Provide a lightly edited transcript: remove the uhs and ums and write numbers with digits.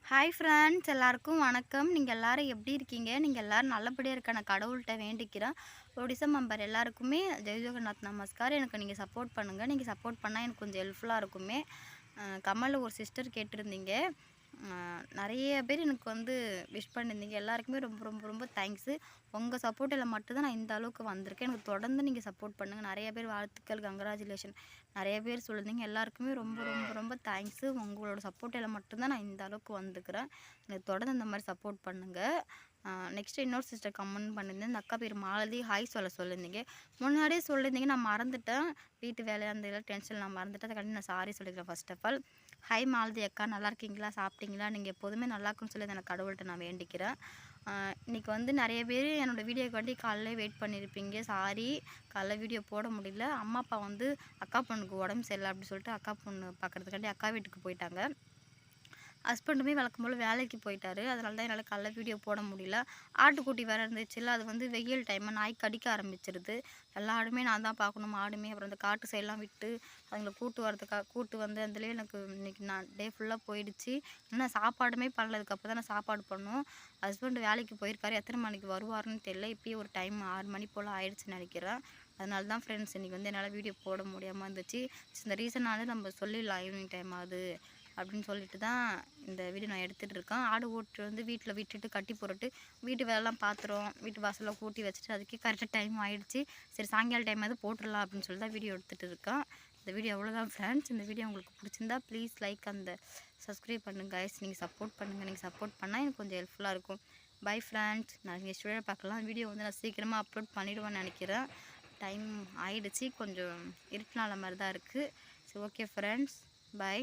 Hi friends, எல்லாருக்கும் வணக்கம். நீங்கள் எல்லோரும் எப்படி இருக்கீங்க? நீங்கள் எல்லோரும் நல்லபடியாக இருக்க நான் கடவுள்கிட்ட வேண்டிக்கிறேன். ஒடிசா மெம்பர் எல்லாருக்குமே ஜெய் ஜெகநாத் நமஸ்கார். எனக்கு நீங்கள் சப்போர்ட் பண்ணுங்கள். நீங்கள் சப்போர்ட் பண்ணால் எனக்கு கொஞ்சம் ஹெல்ப்ஃபுல்லாக இருக்குமே. கமலில் ஒரு சிஸ்டர் கேட்டிருந்தீங்க. நிறைய பேர் எனக்கு விஷ் பண்ணியிருந்தீங்க. எல்லாருக்குமே ரொம்ப ரொம்ப ரொம்ப தேங்க்ஸு. உங்கள் சப்போர்ட்டில் மட்டும்தான் நான் இந்த அளவுக்கு வந்திருக்கேன். எனக்கு தொடர்ந்து நீங்கள் சப்போர்ட் பண்ணுங்கள். நிறைய பேர் வாழ்த்துக்கள், கங்க்ராச்சுலேஷன் நிறைய பேர் சொல்லியிருந்தீங்க. எல்லாருக்குமே ரொம்ப ரொம்ப ரொம்ப தேங்க்ஸு. உங்களோட சப்போர்ட்டில் மட்டும்தான் நான் இந்த அளவுக்கு வந்துக்கிறேன். எனக்கு தொடர்ந்து இந்த மாதிரி சப்போர்ட் பண்ணுங்கள். நெக்ஸ்ட்டு இன்னொரு சிஸ்டர் கமெண்ட் பண்ணியிருந்தேன். இந்த அக்கா பேர் மாலதி. ஹாய் சொல்லியிருந்தீங்க. முன்னாடியே சொல்லியிருந்தீங்க, நான் மறந்துட்டேன். வீட்டு வேலையாக இருந்ததில்ல, டென்ஷன் நான் மறந்துட்டேன். அதுக்காண்டி நான் சாரி சொல்லிக்கிறேன். First of all hi Malathi அக்கா, நல்லா இருக்கீங்களா? சாப்பிட்டீங்களா? நீங்கள் எப்போதுமே நல்லா இருக்குன்னு சொல்லி எனக்கு கடவுள்கிட்ட நான் வேண்டிக்கிறேன். இன்றைக்கி நிறைய பேர் என்னோடய வீடியோக்காண்டி காலையில் வெயிட் பண்ணியிருப்பீங்க. சாரி, காலைல வீடியோ போட முடியல. அம்மா அப்பா அக்கா பொண்ணுக்கு உடம்பு சரியில்லை அப்படின்னு சொல்லிட்டு அக்கா பொண்ணு பார்க்குறதுக்காண்டி அக்கா வீட்டுக்கு போயிட்டாங்க. ஹஸ்பண்டுமே வழக்கம் போல் வேலைக்கு போயிட்டாரு. அதனால தான் என்னால் காலைல வீடியோ போட முடியல. ஆட்டுக்குட்டி வேறு இருந்துச்சுல்ல, அது வெயில் டைமு நாய் கடிக்க ஆரம்பிச்சிருது. எல்லா ஆடுமே நான் தான் பார்க்கணும். ஆடுமே அப்புறம் இந்த காட்டு சைடெலாம் விட்டு அதுங்களை கூட்டு அதுலேயே எனக்கு இன்றைக்கி நான் டே ஃபுல்லாக போயிடுச்சு. இன்னும் சாப்பாடுமே பண்ணல. தான் நான் சாப்பாடு பண்ணணும். ஹஸ்பண்ட் வேலைக்கு போயிருக்காரு. எத்தனை மணிக்கு வருவாருன்னு தெரியல. இப்போயே ஒரு டைம் 6 மணி போல் ஆயிடுச்சுன்னு நினைக்கிறேன். அதனால தான் ஃப்ரெண்ட்ஸ் இன்றைக்கி என்னால் வீடியோ போட முடியாமல் இருந்துச்சு. இந்த ரீசனாவது நம்ம சொல்லிடலாம் ஈவினிங் டைம் ஆகுது அப்படின்னு சொல்லிட்டு தான் இந்த வீடியோ நான் எடுத்துகிட்டு இருக்கேன். ஆடு ஓட்டு வீட்டில் விட்டுட்டு கட்டி போட்டுட்டு வீட்டு வேலைலாம் பாத்திரம் வீட்டு வாசலில் கூட்டி வச்சுட்டு அதுக்கே கரெக்டாக டைம் ஆகிடுச்சு. சரி, சாயங்கால டைமாவது போட்டுடலாம் அப்படின்னு சொல்லி தான் வீடியோ எடுத்துகிட்டு இருக்கேன். இந்த வீடியோ அவ்வளோதான் ஃப்ரெண்ட்ஸ். இந்த வீடியோ உங்களுக்கு பிடிச்சிருந்தா ப்ளீஸ் லைக் சப்ஸ்கிரைப் பண்ணுங்கள் கைஸ். நீங்கள் சப்போர்ட் பண்ணுங்கள். நீங்கள் சப்போர்ட் பண்ணால் எனக்கு கொஞ்சம் ஹெல்ப்ஃபுல்லாக இருக்கும். Bye friends. நான் நெக்ஸ்ட் வீடியோ பார்க்கலாம். வீடியோ நான் சீக்கிரமாக அப்லோட் பண்ணிவிடுவேன்னு நினைக்கிறேன். டைம் ஆகிடுச்சு. கொஞ்சம் இருட்டினால மாதிரி தான் இருக்குது. சரி, ஓகே ஃப்ரெண்ட்ஸ், பை.